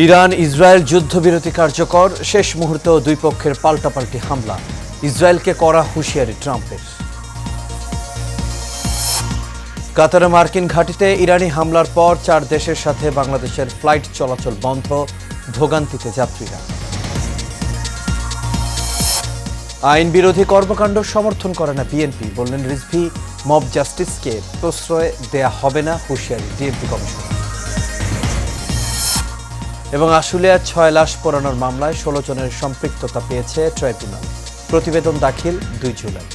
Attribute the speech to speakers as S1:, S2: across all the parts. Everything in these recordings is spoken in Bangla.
S1: ইরান ইসরায়েল যুদ্ধবিরতি কার্যকর, শেষ মুহূর্তেও দুই পক্ষের পাল্টাপাল্টি হামলা। ইসরায়েলকে কড়া হুঁশিয়ারি ট্রাম্পের। কাতারে মার্কিন ঘাঁটিতে ইরানি হামলার পর 4 দেশের সাথে বাংলাদেশের ফ্লাইট চলাচল বন্ধ, ভোগান্তিতে যাত্রীরা। আইন বিরোধী কর্মকাণ্ড সমর্থন করে না বিএনপি, বললেন রিজভী। মব জাস্টিসকে প্রশ্রয় দেয়া হবে না, হুঁশিয়ারি ডিএমপি কমিশনার। এবং আশুলিয়ার 6 লাশ পোড়ানোর মামলায় 16 জনের সম্পৃক্ততা পেয়েছে ট্রাইব্যুনাল। প্রতিবেদন দাখিল 2 জুলাই।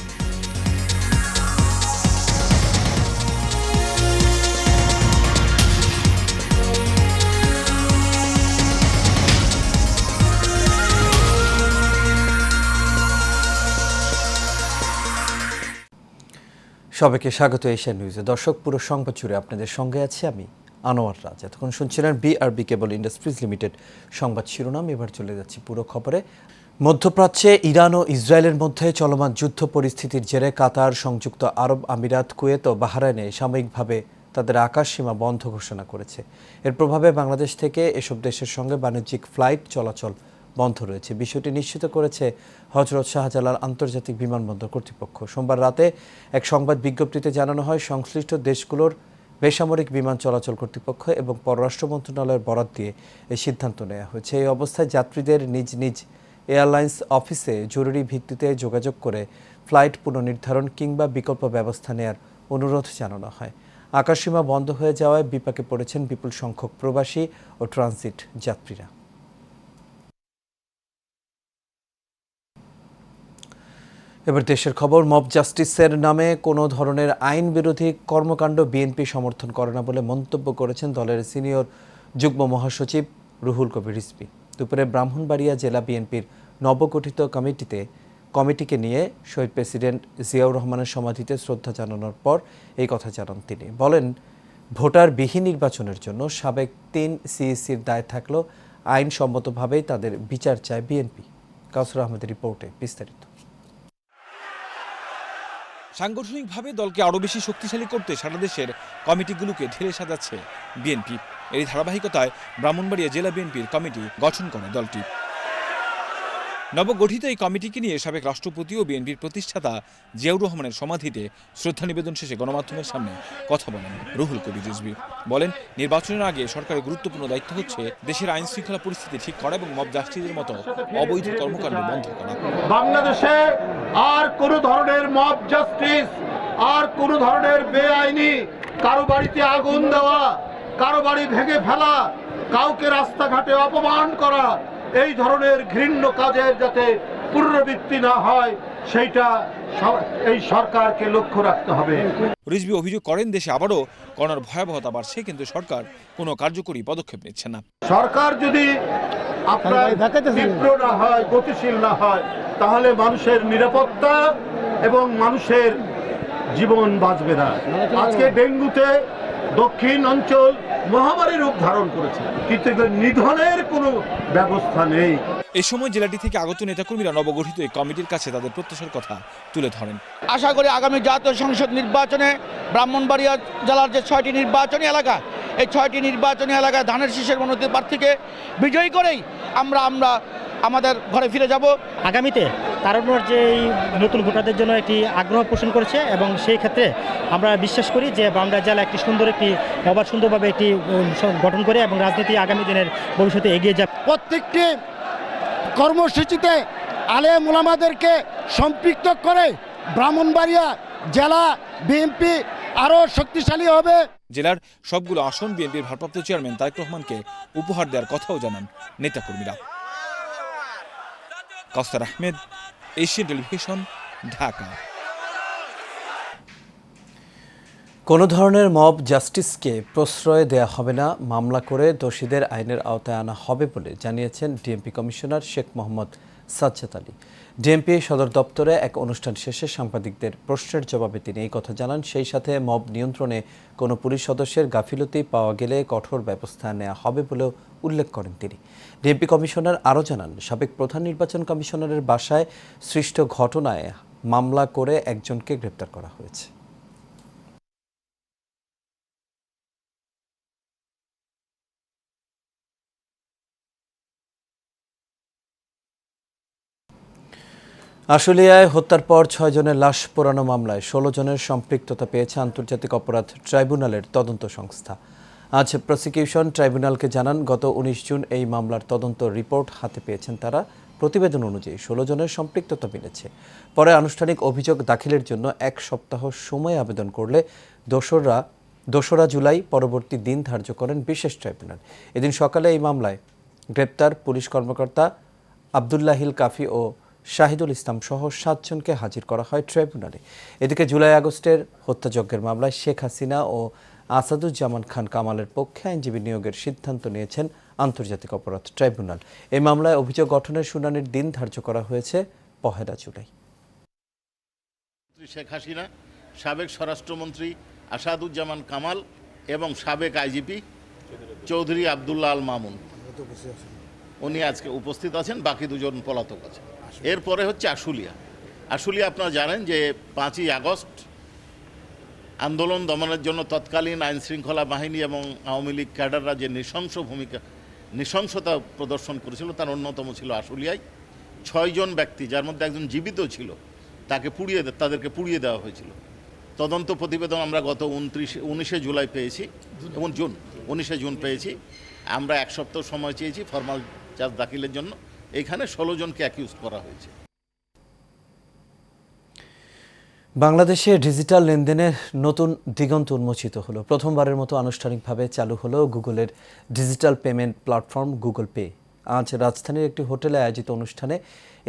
S1: সবাইকে স্বাগত এশিয়া নিউজে। দর্শক, পুরো সংবাদ জুড়ে আপনাদের সঙ্গে আছি আমি আনোয়ার রাজ। এতক্ষণ শুনছিলেন বিআরবি কেবল ইন্ডাস্ট্রিজ লিমিটেড সংবাদ শিরোনাম। এবার চলে যাচ্ছি পুরো খবরে। মধ্যপ্রাচ্যে ইরান ও ইসরায়েলের মধ্যে চলমান যুদ্ধ পরিস্থিতির জেরে কাতার, সংযুক্ত আরব আমিরাত, কুয়েত ও বাহরাইনে সাময়িকভাবে তাদের আকাশসীমা বন্ধ ঘোষণা করেছে। এর প্রভাবে বাংলাদেশ থেকে এসব দেশের সঙ্গে বাণিজ্যিক ফ্লাইট চলাচল বন্ধ রয়েছে। বিষয়টি নিশ্চিত করেছে হযরত শাহজালাল আন্তর্জাতিক বিমানবন্দর কর্তৃপক্ষ। সোমবার রাতে এক সংবাদ বিজ্ঞপ্তিতে জানানো হয়, সংশ্লিষ্ট দেশগুলোর বেসামরিক বিমান চলাচল কর্তৃপক্ষ এবং পররাষ্ট্র মন্ত্রণালয়ের বরাত দিয়ে এই সিদ্ধান্ত নেওয়া হয়েছে। এই অবস্থায় যাত্রীদের নিজ নিজ এয়ারলাইন্স অফিসে জরুরি ভিত্তিতে যোগাযোগ করে ফ্লাইট পুনর্নির্ধারণ কিংবা বিকল্প ব্যবস্থা নেওয়ার অনুরোধ জানানো হয়। আকাশসীমা বন্ধ হয়ে যাওয়ায় বিপাকে পড়েছেন বিপুল সংখ্যক প্রবাসী ও ট্রানজিট যাত্রীরা। এবার দেশের খবর। মব জাস্টিসের নামে কোনো ধরনের আইন বিরোধী কর্মকাণ্ড বিএনপি সমর্থন করে না বলে মন্তব্য করেছেন দলের সিনিয়র যুগ্ম মহাসচিব রুহুল কবির রিজভী। দুপুরে ব্রাহ্মণবাড়িয়া জেলা বিএনপির নবগঠিত কমিটিকে নিয়ে শহীদ প্রেসিডেন্ট জিয়াউর রহমানের সমাধিতে শ্রদ্ধা জানানোর পর এই কথা জানান তিনি। বলেন, ভোটারবিহীন নির্বাচনের জন্য সাবেক 3 সিইসির দায় থাকলেও আইনসম্মতভাবেই তাদের বিচার চায় বিএনপি। কাউসার আহমেদের রিপোর্টে বিস্তারিত।
S2: সাংগঠনিকভাবে দলকে আরও বেশি শক্তিশালী করতে সারা দেশের কমিটিগুলোকে ঢেলে সাজাচ্ছে বিএনপি। এই ধারাবাহিকতায় ব্রাহ্মণবাড়িয়া জেলা বিএনপির কমিটি গঠন করে দলটি। নবগঠিত এই কমিটিকে নিয়ে সাবেক রাষ্ট্রপতি ও বিএনপির প্রতিষ্ঠাতা জিয়াউর রহমানের সমাধিতে শ্রদ্ধা নিবেদন শেষে গণমাধ্যমের সামনে কথা বলেন রুহুল কবির রিজভী। বলেন, নির্বাচনের আগে সরকারের গুরুত্বপূর্ণ দায়িত্ব হচ্ছে দেশের আইন শৃঙ্খলা পরিস্থিতি ঠিক করা এবং মব জাস্টিসের মতো অবৈধ কর্মকাণ্ড বন্ধ করা।
S3: বাংলাদেশে আর কোন ধরনের মব জাস্টিস, আর কোন ধরনের বেআইনি কারো বাড়িতে আগুন দেওয়া, কারো বাড়ি ভেঙে ফেলা, কাউকে রাস্তাঘাটে অপমান করা, এই ধরনের ঘৃণ্য কাজের যাতে পুনরাবৃত্তি না হয় সেইটা এই সরকারকে লক্ষ্য রাখতে হবে।
S2: রিজভী অভিযোগ করেন, দেশে আবারও করোনার ভয়াবহতা বাড়ছে, কিন্তু সরকার কোনো কার্যকরী পদক্ষেপ নিচ্ছে না।
S3: সরকার যদি আপনার তীব্র না হয়, গতিশীল না হয়, তাহলে মানুষের নিরাপত্তা এবং মানুষের জীবন বাঁচবে না। আজকে ডেঙ্গুতে দক্ষিণ অঞ্চল মহামারী রূপ ধারণ করেছে, কিন্তু নিধনের কোনো ব্যবস্থা নেই।
S2: এ সময় জেলাটি থেকে আগত নেতাকর্মীরা নবগঠিত এই কমিটির কাছে তাদের প্রত্যাশার কথা তুলে ধরেন।
S4: আশা করি আগামী জাতীয় সংসদ নির্বাচনে ব্রাহ্মণবাড়িয়া জেলার যে 6টি নির্বাচনী এলাকা, এই 6টি নির্বাচনী এলাকায় ধানের শীষের মনোনীত প্রার্থীকে বিজয়ী করেই আমরা আমাদের ঘরে ফিরে যাব।
S5: আগামীতে তার উপর যে নতুন ভোটারদের জন্য একটি আগ্রহ পোষণ করেছে এবং সেই ক্ষেত্রে আমরা বিশ্বাস করি যে ব্রাহ্মণবাড়িয়া জেলা একটি সুন্দরভাবে একটি গঠন করে এবং রাজনীতি আগামী দিনের ভবিষ্যতে এগিয়ে যাবে।
S6: প্রত্যেকটি কর্মসূচিতে আলেম ওলামাদেরকে সম্পৃক্ত করে ব্রাহ্মণবাড়িয়া জেলা বিএনপি আরও শক্তিশালী হবে।
S2: জেলার সবগুলো আসন বিএনপির ভারপ্রাপ্ত চেয়ারম্যান তারেক রহমানকে উপহার দেওয়ার কথাও জানান নেতাকর্মীরা। কাউসার আহমেদ, এশিয়ান টেলিভিশন, ঢাকা।
S1: কোনো ধরনের মব জাস্টিসকে প্রশ্রয় দেয়া হবে না, মামলা করে দোষীদের আইনের আওতায় আনা হবে বলে জানিয়েছেন DMP commissioner Sheikh Mohammad Sajjad Ali. DMP সদর দপ্তরে এক অনুষ্ঠান শেষে সাংবাদিকদের প্রশ্নের জবাবে তিনি এই কথা জানান। সেই সাথে মব নিয়ন্ত্রণে কোনো পুলিশ সদস্যের গাফিলতি পাওয়া গেলে কঠোর ব্যবস্থা নেওয়া হবে বলেও উল্লেখ করেন তিনি। ডিএমপি কমিশনার আরও জানান, সাবেক প্রধান নির্বাচন কমিশনারের বাসায় সৃষ্ট ঘটনায় মামলা করে একজনকে গ্রেপ্তার করা হয়েছে। আশুলিয়ায় হত্যার পর 6 জনের লাশ পোড়ানো মামলায় 16 জনের সম্পৃক্ততা পেয়েছে আন্তর্জাতিক অপরাধ ট্রাইব্যুনালের তদন্ত সংস্থা। আজ প্রসিকিউশন ট্রাইব্যুনালকে জানান, গত 19 জুন এই মামলার তদন্ত রিপোর্ট হাতে পেয়েছেন তারা। প্রতিবেদন অনুযায়ী 16 জনের সম্পৃক্ততা মিলেছে। পরে আনুষ্ঠানিক অভিযোগ দাখিলের জন্য 1 সপ্তাহ সময় আবেদন করলে দোসরা জুলাই পরবর্তী দিন ধার্য করেন বিশেষ ট্রাইব্যুনাল। এদিন সকালে এই মামলায় গ্রেপ্তার পুলিশ কর্মকর্তা আবদুল্লাহিল কাফি ও শাহিদুল ইসলাম সহ 7 জনকে হাজির করা হয় ট্রাইব্যুনালে। এদিকে জুলাই আগস্টের হত্যাযজ্ঞের মামলায় শেখ হাসিনা ও আসাদুজ্জামান খান কামালের পক্ষে আইনজীবী নিয়োগের সিদ্ধান্ত নিয়েছেন আন্তর্জাতিক অপরাধ ট্রাইব্যুনাল। এই মামলায় অভিযোগ গঠনের শুনানির দিন ধার্য করা হয়েছে 1 জুলাই।
S7: শেখ হাসিনা, সাবেক স্বরাষ্ট্রমন্ত্রী আসাদুজ্জামান কামাল এবং সাবেক আইজিপি চৌধুরী আবদুল্লাহ আল মামুন উনি আজকে উপস্থিত আছেন, বাকি 2 জন পলাতক আছেন। এরপরে হচ্ছে আশুলিয়া আপনারা জানেন যে 5ই আগস্ট আন্দোলন দমনের জন্য তৎকালীন আইন শৃঙ্খলা বাহিনী এবং আওয়ামী লীগ ক্যাডাররা যে নৃশংসতা প্রদর্শন করেছিল তার অন্যতম ছিল আশুলিয়ায় 6 জন ব্যক্তি, যার মধ্যে একজন জীবিত ছিল, তাদেরকে পুড়িয়ে দেওয়া হয়েছিল। তদন্ত প্রতিবেদন আমরা গত 19 জুলাই পেয়েছি এবং 19 জুন পেয়েছি। আমরা 1 সপ্তাহ সময় চেয়েছি ফরমাল চার্জ দাখিলের জন্য। এখানে 16 জনকে অ্যাকিউজ করা হয়েছে।
S1: বাংলাদেশে ডিজিটাল লেনদেনের নতুন দিগন্ত উন্মোচিত হলো। প্রথমবারের মতো আনুষ্ঠানিকভাবে চালু হলো গুগলের digital payment platform Google pay. আজ রাজধানীর একটি হোটেলে আয়োজিত অনুষ্ঠানে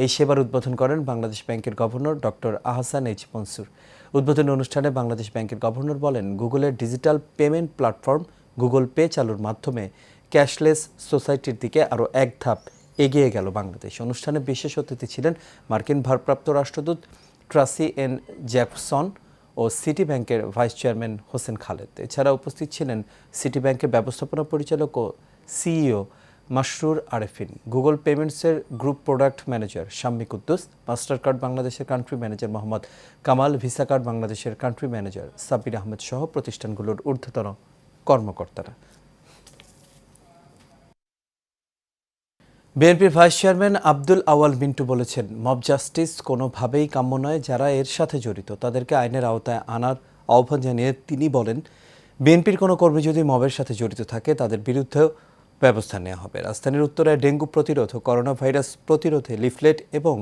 S1: এই সেবার উদ্বোধন করেন বাংলাদেশ ব্যাংকের governor doctor Ahsan H Mansur. উদ্বোধনী অনুষ্ঠানে বাংলাদেশ ব্যাংকের গভর্নর বলেন, গুগলের digital payment platform Google pay চালুর মাধ্যমে ক্যাশলেস সোসাইটির দিকে আরও এক ধাপ এগিয়ে গেল বাংলাদেশ। অনুষ্ঠানে বিশেষ অতিথি ছিলেন মার্কিন ভারপ্রাপ্ত রাষ্ট্রদূত ট্রাসি এন জ্যাকসন ও সিটি ব্যাংকের ভাইস চেয়ারম্যান হোসেন খালেদ। এছাড়া উপস্থিত ছিলেন সিটি ব্যাংকের ব্যবস্থাপনা পরিচালক ও সিইও মাসরুর আরেফিন, গুগল পেমেন্টসের group product manager Shammi Quddus, Mastercard বাংলাদেশের country manager Mohammad Kamal, Visa card বাংলাদেশের কান্ট্রি ম্যানেজার সাব্বির আহমেদ সহ প্রতিষ্ঠানগুলোর ঊর্ধ্বতন কর্মকর্তারা। বিএনপির ভাইস চেয়ারম্যান আব্দুল আওয়াল মিন্টু বলেছেন, মব জাস্টিস কোনোভাবেই কাম্য নয়। যারা এর সাথে জড়িত তাদেরকে আইনের আওতায় আনার আহ্বান জানিয়ে তিনি বলেন, বিএনপির কোনো কর্মী যদি মবের সাথে জড়িত থাকে তাদের বিরুদ্ধেও ব্যবস্থা নেওয়া হবে। রাজধানীর উত্তরায় ডেঙ্গু প্রতিরোধ ও করোনা ভাইরাস প্রতিরোধে লিফলেট এবং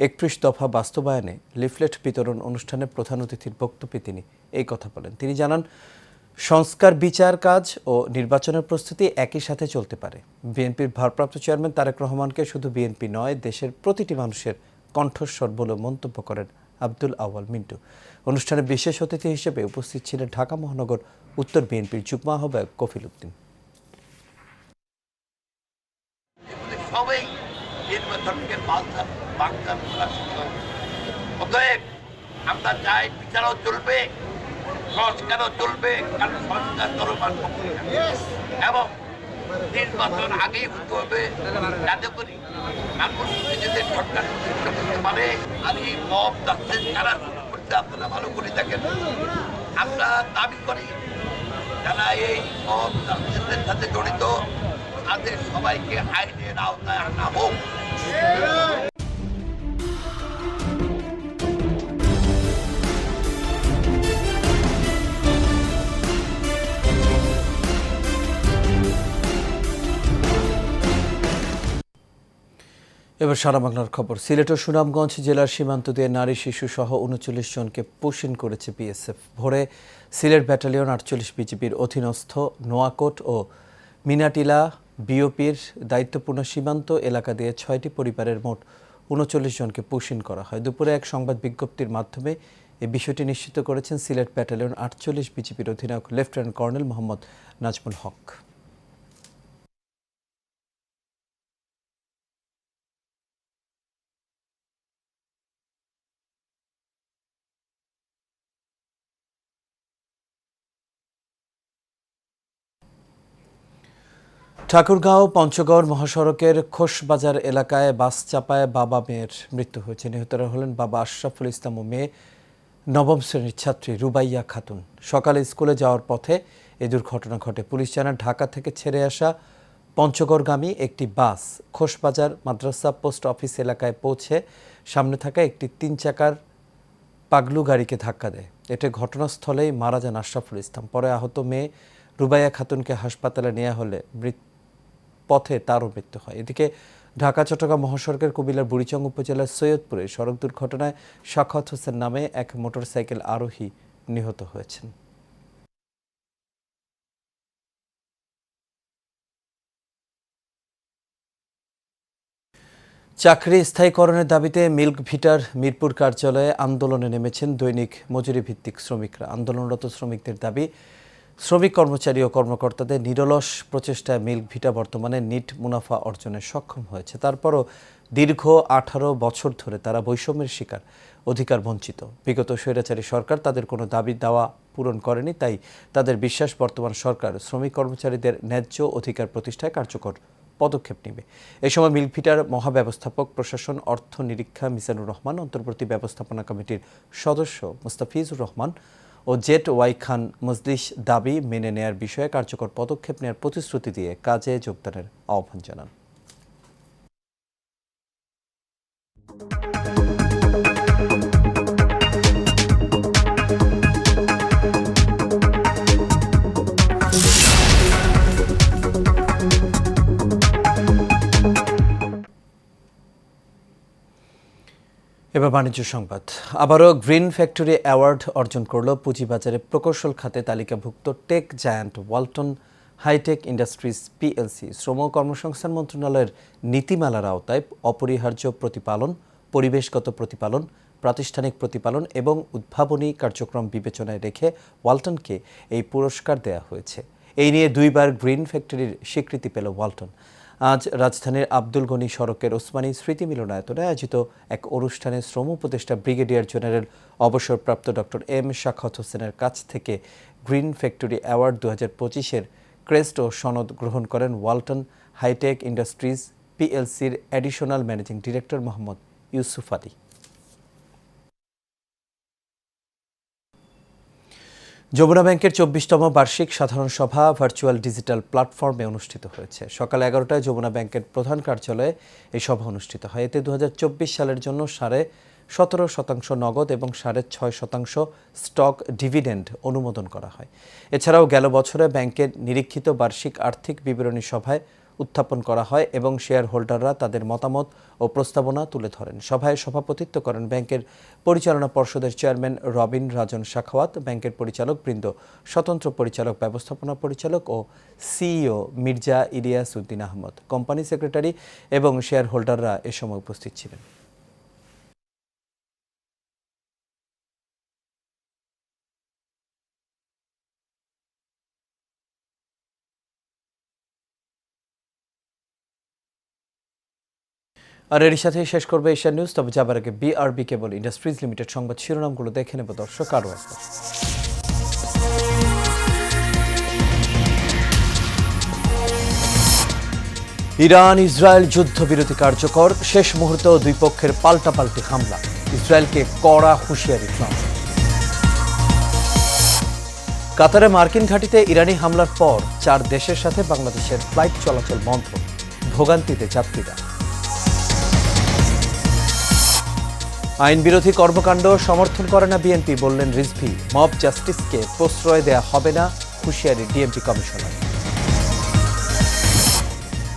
S1: 31 দফা বাস্তবায়নে লিফলেট বিতরণ অনুষ্ঠানে প্রধান অতিথির বক্তব্যে তিনি এই কথা বলেন। তিনি জানান, সংস্কার, বিচার কাজ ও নির্বাচনের প্রস্তুতি একই সাথে চলতে পারে। বিএনপির ভারপ্রাপ্ত চেয়ারম্যান তারেক রহমানকে শুধু বিএনপি নয়, দেশের প্রতিটি মানুষের কণ্ঠস্বর বলে মন্তব্য করেন আব্দুল আওয়াল মিন্টু। অনুষ্ঠানে বিশেষ অতিথি হিসেবে উপস্থিত ছিলেন ঢাকা মহানগর উত্তর বিএনপির যুগ্ম আহ্বায়ক কফিল উদ্দিন।
S8: আমরা চাই বিচারও চলবে, সংস্কারও চলবে, কারণ সংস্কার চলমান এবং নির্বাচন আগেই হতে হবে, যাতে করি মানুষ নিজেদের সরকার প্রতিষ্ঠা করতে পারে। আর এই মব জাস্টিস যারা করতে আপনারা ভালো করে দেখেন, আমরা দাবি করি যারা এই মব জাস্টিসের সাথে জড়িত তাদের সবাইকে আইনের আওতায় আনা হোক।
S1: এবার সারা বাংলার খবর। সিলেট ও সুনামগঞ্জ জেলার সীমান্ত দিয়ে নারী শিশু সহ 39 জনকে পুশিন করেছে বিএসএফ। ভোরে সিলেট ব্যাটালিয়ন 48 বিজিবির অধীনস্থ নোয়াকোট ও মিনাটিলা বিওপির দায়িত্বপূর্ণ সীমান্ত এলাকা দিয়ে 6টি পরিবারের মোট 39 জনকে পুশিন করা হয়। দুপুরে এক সংবাদ বিজ্ঞপ্তির মাধ্যমে এই বিষয়টি নিশ্চিত করেছেন সিলেট ব্যাটালিয়ন 48 বিজিবির অধিনায়ক লেফটেন্যান্ট কর্নেল মোহাম্মদ নাজমুল হক। ঠাকুরগাঁও পঞ্চগড় মহাসড়কের খোশবাজার এলাকায় বাস চাপায় বাবা মেয়ের মৃত্যু হয়েছে। নিহতরা হলেন বাবা আশরাফুল ইসলাম ও মেয়ে নবম শ্রেণীর ছাত্রী রুবাইয়া খাতুন। সকালে স্কুলে যাওয়ার পথে এই দুর্ঘটনা ঘটে। পুলিশ জানায়, ঢাকা থেকে ছেড়ে আসা পঞ্চগড়গামী একটি বাস খোশবাজার মাদ্রাসা পোস্ট অফিস এলাকায় পৌঁছে সামনে থাকা একটি 3 চাকার পাগলু গাড়িকে ধাক্কা দেয়। এতে ঘটনাস্থলেই মারা যান আশরাফুল ইসলাম। পরে আহত মেয়ে রুবাইয়া খাতুনকে হাসপাতালে নেওয়া হলে পথে তারও মৃত্যু হয়। এদিকে ঢাকা চট্টগ্রাম মহাসড়কের কুমিল্লার বুড়িচং উপজেলার সৈয়দপুরে সড়ক দুর্ঘটনায় সাখাওয়াত হোসেন নামে এক মোটরসাইকেল আরোহী নিহত হয়েছেন। চাকরি স্থায়ীকরণের দাবিতে মিল্ক ভিটার মিরপুর কার্যালয়ে আন্দোলনে নেমেছেন দৈনিক মজুরি ভিত্তিক শ্রমিকরা। আন্দোলনরত শ্রমিকদের দাবি, শ্রমিক কর্মচারী ও কর্মকর্তাদের নিরলস প্রচেষ্টায় মিল্ক ভিটা বর্তমানে নিট মুনাফা অর্জনে সক্ষম হয়েছে। তারপরও দীর্ঘ 18 বছর ধরে তারা বৈষম্যের শিকার, অধিকার বঞ্চিত। বিগত স্বৈরাচারী সরকার তাদের কোনো দাবি দাওয়া পূরণ করেনি, তাই তাদের বিশ্বাস বর্তমান সরকার শ্রমিক কর্মচারীদের ন্যায্য অধিকার প্রতিষ্ঠায় কার্যকর পদক্ষেপ নেবে। এ সময় মিল্ক ভিটার মহাব্যবস্থাপক প্রশাসন অর্থ নিরীক্ষা মিজানুর রহমান, অন্তর্বর্তী ব্যবস্থাপনা কমিটির সদস্য মুস্তাফিজুর রহমান ও জেড ওয়াই খান মজলিস দাবি মেনে নেয়ার বিষয়ে কার্যকর পদক্ষেপ নেওয়ার প্রতিশ্রুতি দিয়ে কাজে যোগদানের আহ্বান জানান। এবার বাণিজ্য সংবাদ। আবারও গ্রিন ফ্যাক্টরি অ্যাওয়ার্ড অর্জন করল পুঁজিবাজারে প্রকৌশল খাতে তালিকাভুক্ত tech giant Walton hi tech industries PLC. শ্রম ও কর্মসংস্থান মন্ত্রণালয়ের নীতিমালার আওতায় অপরিহার্য প্রতিপালন, পরিবেশগত প্রতিপালন, প্রাতিষ্ঠানিক প্রতিপালন এবং উদ্ভাবনী কার্যক্রম বিবেচনায় রেখে ওয়ালটনকে এই পুরস্কার দেওয়া হয়েছে। এই নিয়ে 2বার গ্রিন ফ্যাক্টরির স্বীকৃতি পেল ওয়ালটন। আজ রাজধানীর আব্দুল গনি সড়কের ওসমানী স্মৃতি মিলনায়তনে আয়োজিত এক অনুষ্ঠানে শ্রম উপদেষ্টা ব্রিগেডিয়ার জেনারেল অবসরপ্রাপ্ত ডক্টর এম সাখাওয়াত হোসেনের কাছ থেকে গ্রিন ফ্যাক্টরি অ্যাওয়ার্ড 2025-এর ক্রেস্ট ও সনদ গ্রহণ করেন ওয়ালটন হাইটেক ইন্ডাস্ট্রিজ পিএলসির additional managing director Mohammad Yusuf Ali. Jamuna ব্যাংকের 24তম বার্ষিক সাধারণ সভা ভার্চুয়াল ডিজিটাল প্ল্যাটফর্মে অনুষ্ঠিত হয়েছে। সকাল 11টায় যমুনা ব্যাংকের প্রধান কার্যালয়ে এই সভা অনুষ্ঠিত হয়। এতে 2024 সালের জন্য 17.5% নগদ এবং 6.5% স্টক ডিভিডেন্ড অনুমোদন করা হয়। এছাড়াও গেল বছরে ব্যাংকের নিরীক্ষিত বার্ষিক আর্থিক বিবরণী সভায় উত্থাপন করা হয় এবং শেয়ার হোল্ডাররা তাদের মতামত ও প্রস্তাবনা তুলে ধরেন। সভায় সভাপতিত্ব করেন ব্যাংকের পরিচালনা পর্ষদের চেয়ারম্যান রবিন রাজন সাখাওয়াত, ব্যাংকের পরিচালক বৃন্দ, স্বতন্ত্র পরিচালক, ব্যবস্থাপনা পরিচালক ও CEO Mirza Ilias Uddin Ahmad, company secretary এবং শেয়ার হোল্ডাররা এ সময় উপস্থিত ছিলেন। আর এর সাথেই শেষ করবে এশিয়ান নিউজ। তবে যাবার আগে বিআরবি কেবল ইন্ডাস্ট্রিজ লিমিটেড সংবাদ শিরোনামগুলো দেখে নেব দর্শক আরও একবার। ইরান ইসরায়েল যুদ্ধবিরতি কার্যকর, শেষ মুহূর্তেও দুই পক্ষের পাল্টাপাল্টি হামলা, ইসরায়েলকে কড়া হুঁশিয়ারি ট্রাম্প। কাতারে মার্কিন ঘাঁটিতে ইরানি হামলার পর 4 দেশের সাথে বাংলাদেশের ফ্লাইট চলাচল বন্ধ, ভোগান্তিতে যাত্রীরা। আইন বিরোধী কর্মকাণ্ড সমর্থন করে না বিএনপি, বললেন রিজভী। মব জাস্টিসকে প্রশ্রয় দেয়া হবে না, হুঁশিয়ারি ডিএমপি কমিশনার।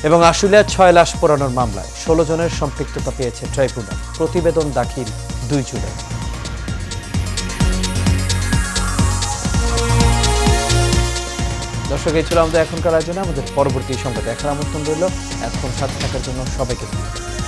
S1: এবং আশুলিয়ার 6 লাশ পোড়ানোর মামলায় 16 জনের সম্পৃক্ততা পেয়েছে ট্রাইব্যুনাল, প্রতিবেদন দাখিল 2 জুলাই। দর্শক, এই ছিল আমাদের এখনকার আয়োজনে। আমাদের পরবর্তী সংবাদ দেখার আমন্ত্রণ রইল। এতক্ষণ সাথে থাকার জন্য সবাইকে ধন্যবাদ।